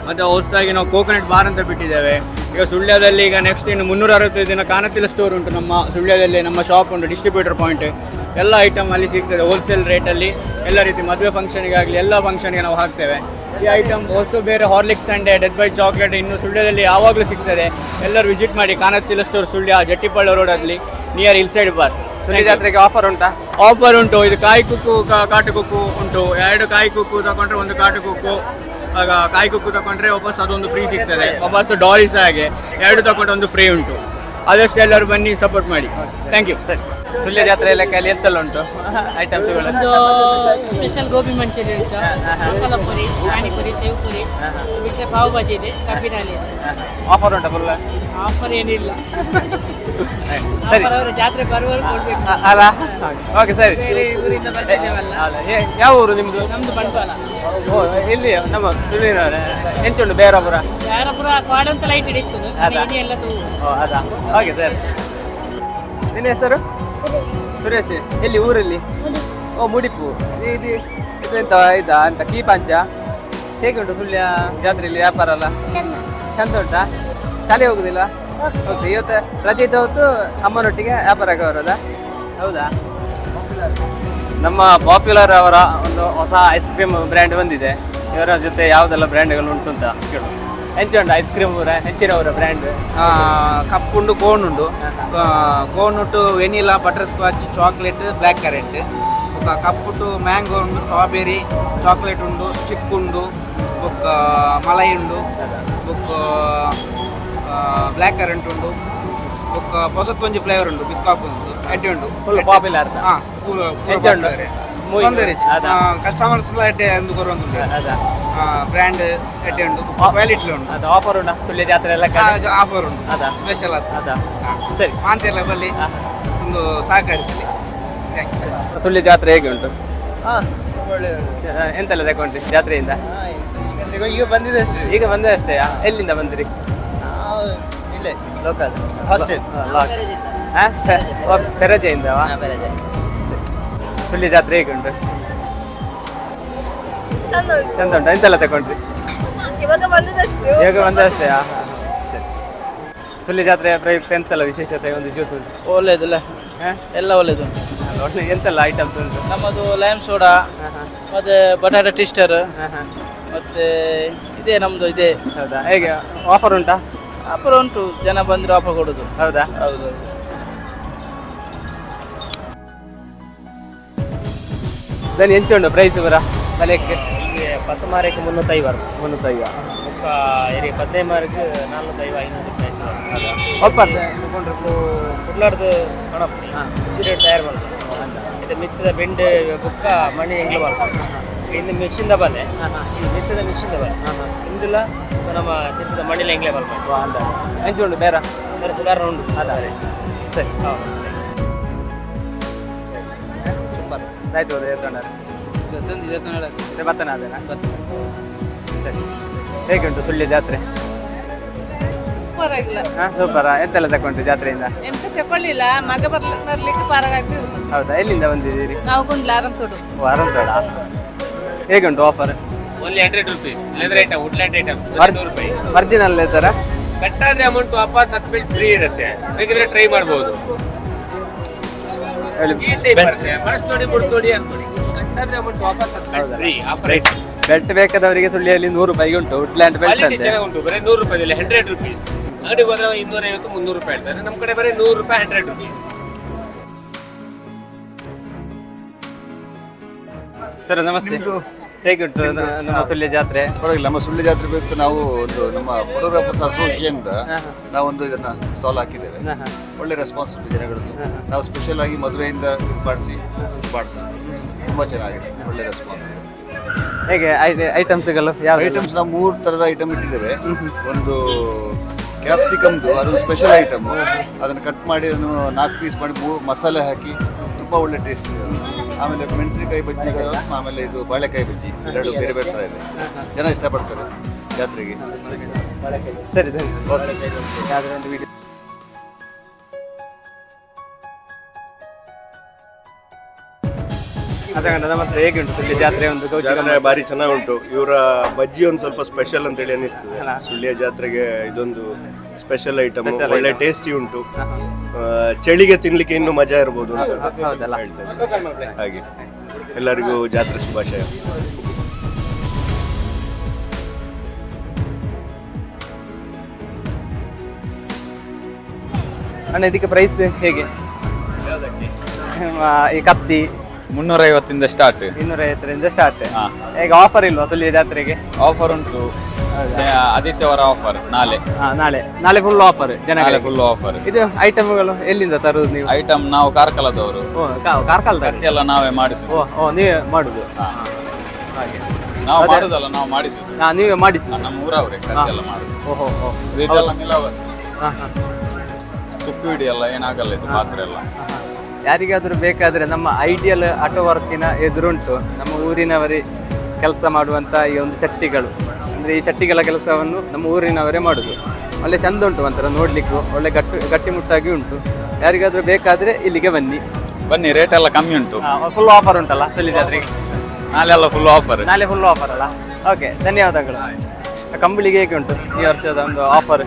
ಮತ್ತೆ ಹೊಸದಾಗಿ ನಾವು ಕೋಕೋನಟ್ ಬಾರ್ ಅಂತ ಬಿಟ್ಟಿದ್ದೇವೆ. ಈಗ ಸುಳ್ಯದಲ್ಲಿ ಈಗ ನೆಕ್ಸ್ಟ್ ಇನ್ನು 365 ದಿನ ಕಾನತಿಲ ಸ್ಟೋರ್ ಉಂಟು. ನಮ್ಮ ಸುಳ್ಯದಲ್ಲಿ ನಮ್ಮ ಶಾಪ್ ಉಂಟು, ಡಿಸ್ಟ್ರಿಬ್ಯೂಟರ್ ಪಾಯಿಂಟ್. ಎಲ್ಲ ಐಟಮ್ ಅಲ್ಲಿ ಸಿಗ್ತದೆ ಹೋಲ್ಸೇಲ್ ರೇಟಲ್ಲಿ. ಎಲ್ಲ ರೀತಿ ಮದುವೆ ಫಂಕ್ಷನ್ಗೆ ಆಗಲಿ ಎಲ್ಲ ಫಂಕ್ಷನ್ಗೆ ನಾವು ಹಾಕ್ತೇವೆ. ಈ ಐಟಮ್ ಹೊಸ ಬೇರೆ Horlicks Sunday, death by chocolate ಇನ್ನು ಸುಳ್ಯದಲ್ಲಿ ಯಾವಾಗಲೂ ಸಿಗ್ತದೆ. ಎಲ್ಲರೂ ವಿಸಿಟ್ ಮಾಡಿ ಕಾನತಿಲ ಸ್ಟೋರ್ ಸುಳ್ಯ, ಜಟ್ಟಿಪಳ್ಳ ರೋಡಲ್ಲಿ near hill side bar. Sullia ಜಾತ್ರೆಗೆ ಆಫರ್ ಉಂಟಾ? ಆಫರ್ ಉಂಟು. ಇದು ಕಾಯಿ ಕುಕ್ಕು, ಕಾಟು ಕುಕ್ಕು ಉಂಟು. 2 ಕಾಯಿ ಕುಕ್ಕು ತಗೊಂಡ್ರೆ 1 ಕಾಟು ಕುಕ್ಕು. ಆಗ ಕಾಯಿ ಕುಕ್ಕು ತಗೊಂಡ್ರೆ ವಾಪಸ್ ಅದೊಂದು ಫ್ರೀ ಸಿಗ್ತದೆ. ವಾಪಸ್ ಡಾಲಿಸ್ ಹಾಗೆ 2 ತಗೊಂಡು 1 ಫ್ರೀ ಉಂಟು. ಆದಷ್ಟು ಎಲ್ಲರೂ ಬನ್ನಿ, ಸಪೋರ್ಟ್ ಮಾಡಿ. Thank you. ಸುಳ್ಯ ಜಾತ್ರೆ ಲೆಕ್ಕಲ್ಲಿ ಎಂತೆಲ್ಲ ಉಂಟು ಐಟಮ್ಸ್ಗಳು? ಸ್ಪೆಷಲ್ ಗೋಬಿ ಮಂಚೂರಿ ಉಂಟು, ಮಸಾಲ ಪುರಿ, ಪಾನಿಪುರಿ, ಸೇವ್ ಪುರಿ, ಬಿಟ್ಟರೆ ಪಾವ್ ಭಾಜಿ ಇದೆ, ಕಬ್ಬಿನಲ್ಲಿ ಇದೆ. ಆಫರ್ ಉಂಟಾ ಫುಲ್? ಆಫರ್ ಏನಿಲ್ಲ, ಸರಿ ಅವರ ಜಾತ್ರೆ ಬರುವವರು ಕೊಡ್ಬೇಕು. ಅಲ್ಲ ಓಕೆ ಸರಿ. ಬೇರೆ ಊರಿಂದ ಬರ್ತಿದ್ದೇವಲ್ಲ. ಯಾವ ಊರು ನಿಮ್ದು? ನಮ್ದು ಬಂಟ್ವಾಳ. ಓ ಇಲ್ಲಿ ನಮ್ಮ ಸುಳ್ಳಿನವರೇ ಎಂಚುಂಟು ಬೇರೊಬ್ಬರ? ಯಾರಪುರ ಕ್ವಾಡಂತ ಲೈಟ್ ಹಿಡಿಸ್ತದೆ, ಎಲ್ಲ ತೂಗು. ಓ ಅದಾ ಓಕೆ ಸರಿ. ನಿನ್ನ ಹೆಸರು? ಸುರೇಶ್. ಎಲ್ಲಿ ಊರಲ್ಲಿ? ಓ ಮುಡಿಪು. ಇದು ಇದು ಎಂತ ಇದಾ ಅಂತ ಕೀಪಾಂಚ? ಹೇಗೆ ಉಂಟು ಸುಳ್ಯ ಜಾತ್ರೆಯಲ್ಲಿ ವ್ಯಾಪಾರ ಎಲ್ಲ? ಚಂದ ಉಂಟಾ? ಶಾಲೆ ಹೋಗುದಿಲ್ಲ? ಓಕೆ, ಇವತ್ತು ರಜೆ ಇದ್ದ ಹೊತ್ತು ಅಮ್ಮನೊಟ್ಟಿಗೆ ವ್ಯಾಪಾರಕ್ಕೆ ಬರೋದಾ? ಹೌದಾ? ನಮ್ಮ ಪಾಪ್ಯುಲರ್ ಅವರ ಒಂದು ಹೊಸ ಐಸ್ ಕ್ರೀಮ್ ಬ್ರ್ಯಾಂಡ್ ಬಂದಿದೆ. ಇವರ ಜೊತೆ ಯಾವುದೆಲ್ಲ ಬ್ರ್ಯಾಂಡ್ಗಳು ಉಂಟು ಅಂತ ಕೇಳು. ಎಂಚುಂಟು ಐಸ್ ಕ್ರೀಮ್ ಹೆಚ್ಚಿನವರ ಬ್ರ್ಯಾಂಡ್? ಕಪ್ಪುಂಡು, ಕೋನ್ ಉಂಡು. ಕೋನ್ ಉಂಟು vanilla, butter scotch, chocolate, black current. ఒక కప్పుటు మ్యాంగో ఉండు, స్ట్రాబెర్రీ, చాక్లెట్ ఉండు, చిక్కు ఉండు, ఒక మలై ఉండు, ఒక బ్లాక్ కరెంట్ ఉండు, ఒక పొసత్తొంజಿ ಫ್ಲೇವರ್ ಉಂಟು, ಬಿಸ್ಕಾಫ್ ಉಂಟು, ಎಡ್ಡೆ ಉಂಟು. Full popular. ತೊಂದರೆ ಕಸ್ಟಮರ್ಸ್ ಎಡ್ಡೆ ಎಂದು ಕೊರೊಂದು ಬ್ರ್ಯಾಂಡ್ ಎಡ್ಡೆ ಉಂಟು, ಕ್ವಾಲಿಟಿ ಉಂಟು. ಅದು ಆಫರ್ ಉಂಟಾ ಸುಳ್ಯ ಜಾತ್ರೆ ಎಲ್ಲ? ಆಫರ್ ಉಂಟು, ಸ್ಪೆಷಲ್ ಅದು. ಸರಿ, ಮಾಂತೆಲ್ಲ ಬಲ್ಲಿ ಒಂದು ಸಹಕರಿಸಲಿ. ಸುಳ್ಯ ಜಾತ್ರೆ ಹೇಗೆ ಉಂಟು? ಒಳ್ಳೆಯದು. ಎಂತೆಲ್ಲ ತಗೊಂಡ್ರಿ ಜಾತ್ರೆಯಿಂದ? ಈಗ ಬಂದಿದೆ ಅಷ್ಟೇ. ಈಗ ಬಂದ ಅಷ್ಟೇ. ಎಲ್ಲಿಂದ ಬಂದಿರಿ? ಇಲ್ಲೇ ಲೋಕಲ್ ಹಾಸ್ಟೆಲ್. ಪೆರಜೆಯಿಂದವಾ? ಸುಳ್ಯ ಜಾತ್ರೆ ಹೇಗೆ ಉಂಟು? ಚಂದ ಉಂಟು. ಎಂತೆಲ್ಲ ತಗೊಂಡ್ರಿ? ಇವಾಗ ಬಂದದಷ್ಟೇ. ಈಗ ಬಂದಷ್ಟೇ. ಸುಳ್ಯ ಜಾತ್ರೆಯ ಪ್ರಯುಕ್ತ ಎಂತೆಲ್ಲ ವಿಶೇಷತೆ? ಒಂದು ಜ್ಯೂಸ್ ಉಂಟು. ಒಳ್ಳೇದಿಲ್ಲ, ಎಲ್ಲ ಒಳ್ಳೇದು. ಎಂತೆಲ್ಲ ಐಟಮ್ಸ್ ಉಂಟು? ನಮ್ಮದು ಲೈಮ್ ಸೋಡಾ, ಮತ್ತೆ ಬಟಾಟಾ ಟಿಸ್ಟರ್, ಮತ್ತೆ ಇದೇ ನಮ್ದು ಇದೆ. ಹೌದಾ? ಹೇಗೆ ಆಫರ್ ಉಂಟಾ? ಆಫರ್ ಉಂಟು, ಜನ ಬಂದ್ರೆ ಆಫರ್ ಕೊಡೋದು. ಹೌದಾ? ಹೌದು. దాని ఎంత ఉండు ప్రైస్ బరా తలెక్కి? 10 ಮಾರಕ್ಕೆ 350. 350. ಒಕ್ಕ ಏರಿ 15 ಮಾರಕ್ಕೆ 450 500 ರೂಪಾಯಿ. ಒಪ್ಪಂದ ತಗೊಂಡ್ರು ಕುಡ್ಲಾರ್ದು ಹಣಪುಡಿ ರೇಟ್ ತಯಾರು ಮಾಡ್ತಾರೆ. ಇದು ಮಿತ್ತದ ಬೆಂಡೆ ಬುಕ್ಕ ಮಣ್ಣಿ ಎಂಗ್ಲು ಮಾಡ್ತಾರೆ. ಇನ್ನು ಮಿಷಿಂದ ಬಂದೆ, ಈ ಮಿತ್ತದ ಮಿಷಿಂದ ಬಂದೆ ಇಂದುಲ್ಲ ನಮ್ಮ ತಿರುಪದ ಮಣ್ಣಿಲಿ ಎಂಗ್ಲೇ ಬರ್ಬೇಕು ಅಂತ ಎಂಚು ಉಂಟು ಬೇರೆ ಬೇರೆ ಸುಧಾರಣೆ ಉಂಟು. ಸರಿ ಸೂಪರ್ ಆಯ್ತು. ಅದು ಎತ್ಕೊಂಡಾರೆ ಬತ್ತನ ಅದೇನಾ? ಸರಿ. ಹೇಗೆ ಉಂಟು ಸುಳ್ಯ ಜಾತ್ರೆ? ಸೂಪರ. ಎಂತೆಲ್ಲ ತಗೊಂಡ್ರಿ ಜಾತ್ರೆಯಿಂದ? ಎಂತ ತಕೊಳ್ಳಿಲ್ಲ, ಮಗ ಬರ್ಲಿಕ್ಕೆ ಪಾರಾಗಿ. ಹೌದಾ? ಎಲ್ಲಿಂದ ಬಂದಿದ್ದೀರಿ? ನಾವು ಗುಂಡ್ಲ ಅರಂತೋಡು. ಅರಂತೋಡ. ಹೇಗುಂಟು offer? Only 100 rupees. Leather item, Woodland items 100 ರೂಪಾಯಿ. Original leather? ಕಟ್ಟಾದ್ರೆ ಅಮೌಂಟ್ ವಾಪಸ್ ಹತ್ಬಿಟ್ಟು ಫ್ರೀ ಇರುತ್ತೆ, ಬೇಕಿದ್ರೆ ಟ್ರೈ ಮಾಡ್ಬೋದು. ಮನಸ್ಸು ನೋಡಿ ಮುಟ್ಟು ನೋಡಿ ಅನ್ಕೊಳ್ಳಿ, ಕಟ್ಟಾದ್ರೆ ಅಮೌಂಟ್ ವಾಪಸ್ ಹತ್ಬಿಟ್ಟು ಫ್ರೀ ಆಪರೇಟ್. ಬೆಲ್ಟ್ ಬೇಕಾದವರಿಗೆ ಸುಳ್ಳಿಯಲ್ಲಿ 100 ರೂಪಾಯಿಗೆ ಉಂಟು ವುಡ್ಲ್ಯಾಂಡ್ ಬೆಲ್ಟ್ ಕ್ವಾಲಿಟಿ ಅಂತೆ. ಚೆನ್ನಾಗಿ ಉಂಟು. ಬರೀ 100 ರೂಪಾಯಿ, 100 ರೂಪೀಸ್. ಅಂಗಡಿಗೆ ಹೋದ್ರೆ 250 300 ರೂಪಾಯಿ ಹೇಳ್ತಾರೆ. ನಮ್ಮ ಕಡೆ ಬರೀ 100 ರೂಪಾಯಿ, 100 ರೂಪೀಸ್. ಸರ್ ನಮಸ್ತೆ. ಹೇಗುಂಟು ನಮ್ಮ ಸುಳ್ಯ ಜಾತ್ರೆ? ಪರವಾಗಿಲ್ಲ. ನಮ್ಮ ಸುಳ್ಯ ಜಾತ್ರೆ ಬೇಕು. ನಾವು ಒಂದು ನಮ್ಮ ಫೋಟೋಗ್ರಾಫರ್ಸ್ ಅಸೋಸಿಯೇಷನ್ ನಾವೊಂದು ಇದನ್ನ ಸ್ಟಾಲ್ ಹಾಕಿದ್ದೇವೆ. ಒಳ್ಳೆ ರೆಸ್ಪಾನ್ಸ್ ಉಂಟು ಜನಗಳದ್ದು. ನಾವು ಸ್ಪೆಷಲ್ ಆಗಿ ಮದುವೆಯಿಂದ ಮಾಡಿಸಿ ತುಂಬಾ ಚೆನ್ನಾಗಿದೆ, ಒಳ್ಳೆ ರೆಸ್ಪಾನ್ಸ್ ಇದೆ. ಹೇಗೆ ಐಟಮ್ಸ್ಗಳು ಯಾವ ಐಟಮ್ಸ್ ನಾವು 3 ಥರದ ಐಟಮ್ ಇಟ್ಟಿದ್ದೇವೆ. ಒಂದು ಕ್ಯಾಪ್ಸಿಕಮ್ದು, ಅದೊಂದು ಸ್ಪೆಷಲ್ ಐಟಮ್. ಅದನ್ನು ಕಟ್ ಮಾಡಿ ಅದನ್ನು 4 ಪೀಸ್ ಮಾಡಿ ಮಸಾಲೆ ಹಾಕಿ ತುಂಬ ಒಳ್ಳೆ ಟೇಸ್ಟ್ ಇದೆ. ಆಮೇಲೆ ಮೆಣಸಿನಕಾಯಿ ಬಜ್ಜಿ, ಆಮೇಲೆ ಇದು ಬಾಳೆಕಾಯಿ ಬಜ್ಜಿ, ಎರಡು ಬೇರೆ ಬೇರೆ ಥರ ಇದೆ. ಜನ ಇಷ್ಟಪಡ್ತಾರೆ ಜಾತ್ರೆಗೆ. ಸರಿ ಸರಿ ಯಾವ್ದಾದ್ರು ಒಂದು ವಿಡಿಯೋ. ಅದರಿಂದ ನಮಸ್ತೆ. ಹೇಗೆ ಉಂಟು ಸುಳ್ಯ ಜಾತ್ರೆ? ಒಂದು ಜಾತ್ರೆ ಭಾರಿ ಚೆನ್ನಾಗಿ ಉಂಟು. ಇವರ ಬಜ್ಜಿ ಒಂದು ಸ್ವಲ್ಪ ಸ್ಪೆಷಲ್ ಅಂತೇಳಿ ಅನಿಸ್ತದೆ. ಸುಳ್ಯ ಜಾತ್ರೆಗೆ ಇದೊಂದು ಸ್ಪೆಷಲ್ ಐಟಮ್, ಒಳ್ಳೆ ಟೇಸ್ಟಿ ಉಂಟು. ಚಳಿಗೆ ತಿನ್ಲಿಕ್ಕೆ ಇನ್ನೂ ಮಜಾ ಇರ್ಬೋದು ಅಂತ ಹೇಳ್ತೇನೆ. ಹಾಗೆ ಎಲ್ಲರಿಗೂ ಜಾತ್ರೆ ಶುಭಾಶಯ. ಅಣ್ಣ ಇದಕ್ಕೆ ಪ್ರೈಸ್ ಹೇಗೆ? ಈ ಕತ್ತಿ 350 ಸ್ಟಾರ್ಟ್. 250 ಸ್ಟಾರ್ಟ್. ಈಗ ಆಫರ್ ಇಲ್ವಾ ಸುಳ್ಯ ಜಾತ್ರೆಗೆ? ಆಫರ್ ಉಂಟು. ಆದಿತ್ಯವಾರ ಆಫರ್ ನಾಳೆ ನಾಳೆ ಫುಲ್ ಆಫರ್ ಜನಗಳಿಗೆ ಫುಲ್ ಆಫರ್. ಇದು ಐಟಮ್ಗಳು ಎಲ್ಲಿಂದ ತರುದು ನೀವು? ಐಟಮ್ ನಾವು ಕಾರ್ಕಳದವರು, ಕಾರ್ಕಳದ ಎಲ್ಲ ನಾವೇ ಮಾಡಿಸುದು. ನೀವೇ ಮಾಡುದು? ನಾವು ಮಾಡುದಲ್ಲ, ನಾವು ಮಾಡಿಸುದು. ನೀವೇ ಮಾಡಿಸಿ? ನಮ್ಮ ಊರವ್ರೆ ಎಲ್ಲ ಮಾಡುದು. ಇದೆಲ್ಲ ಮಿಲವರ್, ತುಕ್ಕು ಹಿಡಿ ಎಲ್ಲ ಏನಾಗಲ್ಲ, ಇದು ಪಾತ್ರೆ ಎಲ್ಲ. ಯಾರಿಗಾದ್ರೂ ಬೇಕಾದ್ರೆ ನಮ್ಮ ಐಡಿಯಲ್ ಆಟೋ ವರ್ಕಿನ ಎದುರುಂಟು ನಮ್ಮ ಊರಿನವರೇ ಕೆಲಸ ಮಾಡುವಂಥ ಈ ಒಂದು ಚಟ್ಟಿಗಳು. ಅಂದರೆ ಈ ಚಟ್ಟಿಗಳ ಕೆಲಸವನ್ನು ನಮ್ಮ ಊರಿನವರೇ ಮಾಡೋದು. ಒಳ್ಳೆ ಚಂದ ಉಂಟು, ಒಂಥರ ನೋಡಲಿಕ್ಕೂ ಒಳ್ಳೆ ಗಟ್ಟಿಮುಟ್ಟಾಗಿ ಉಂಟು. ಯಾರಿಗಾದ್ರೂ ಬೇಕಾದರೆ ಇಲ್ಲಿಗೆ ಬನ್ನಿ. ರೇಟ್ ಎಲ್ಲ ಕಮ್ಮಿ ಉಂಟು. ಫುಲ್ ಆಫರ್ ಉಂಟಲ್ಲ ಸುಳ್ಯ ಜಾತ್ರೆಗೆ? ನಾಳೆ ಎಲ್ಲ ಫುಲ್ ಆಫರ್. ನಾಳೆ ಫುಲ್ ಆಫರ್ ಅಲ್ಲ? ಓಕೆ, ಧನ್ಯವಾದಗಳು. ಕಂಬಳಿಗೆ ಹೇಗೆ ಉಂಟು ಈ ವರ್ಷದ ಒಂದು ಆಫರ್?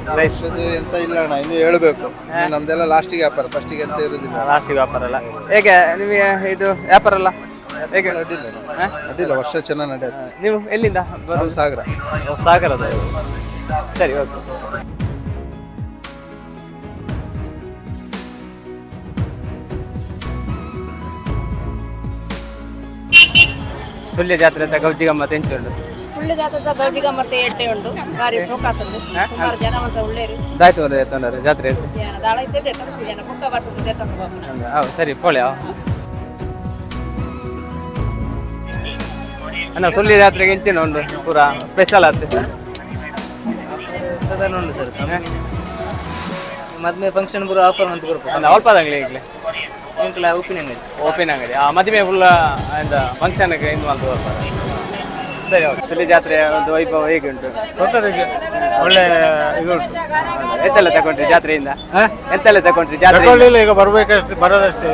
ಎಂತ ಇಲ್ಲ ಅಣ್ಣ, ಇನ್ನು ಹೇಳಬೇಕು. ನಮ್ದೆಲ್ಲ ಲಾಸ್ಟಿಗೆ ವ್ಯಾಪಾರ, ಫಸ್ಟಿಗೆ ಎಂತ ಇರುದಿಲ್ಲ. ಲಾಸ್ಟಿಗೆ ವ್ಯಾಪಾರ ಅಲ್ಲ? ಹೇಗೆ ನಿಮಗೆ ಇದು ವ್ಯಾಪಾರ ಅಲ್ಲ ಹೇಗೆ? ಅಡ್ಡಿಲ್ಲ, ವರ್ಷ ಚೆನ್ನಾಗಿ ನಡೆಯುತ್ತೆ. ನೀವು ಎಲ್ಲಿಂದ? ಸಾಗರ. ಸಾಗರದ? ಸರಿ, ಓಕೆ. ಸುಳ್ಯ ಜಾತ್ರೆ ಅಂತ ಗೌಜಿ ಗಮ್ಮತ್ ಎಂಚುಂಡು? ಸುಳ್ಳು ಜಾತ್ರೆ ಗೌಜಿ ಗಮ್ಮತ್ ಎಟ್ಟೆ ಉಂಟು, ಬಾರಿ ಸೋಕಾತದ್ದು. ಸುಮಾರು ಜನ ಅಂತ ಒಳ್ಳೆಯರು ದಾಯ್ತು ಎತ್ತೊಂಡರು ಜಾತ್ರೆ ದಾಳ ಇದ್ದೇ ಜನ ಪುಕ್ಕ ಬರ್ತದೆ ತಂದು. ಹೌದು, ಸರಿ ಪೋಳೆ ಅಣ್ಣ. ಸುಳ್ಯ ಜಾತ್ರೆಗೆ ಎಂಚಿನ ಉಂಟು ಪೂರ ಸ್ಪೆಷಲ್ ಆಗ್ತದೆ? ಸಾಧಾರಣ ಉಂಟು ಸರ್. ಮದುವೆ ಫಂಕ್ಷನ್ ಪೂರ ಆಫರ್ ಅಂತ ಬರ್ಬೋದು. ಅಲ್ಪ ಅಂಗಡಿ ಈಗಲೇ ಉಪ್ಪಿನ ಅಂಗಡಿ. ಓಪಿನ ಅಂಗಡಿ ಮದುವೆ ಫುಲ್ ಫಂಕ್ಷನ್ಗೆ ಇನ್ವಾಲ್ವ್ ಬರ್ತಾರೆ. ಸರಿ, ಓಕೆ. ಸುಳ್ಯ ಜಾತ್ರೆಯ ಒಂದು ವೈಭವ ಹೇಗೆ ಉಂಟು? ಒಳ್ಳೆ ಇದು ಉಂಟು. ಎಂತೆಲ್ಲ ತಗೊಂಡ್ರಿ ಜಾತ್ರೆಯಿಂದ? ಎಂತೆಲ್ಲ ತಗೊಂಡ್ರಿ ಜಾತ್ರೆ? ಈಗ ಬರಬೇಕಷ್ಟೇ, ಬರೋದಷ್ಟೇ.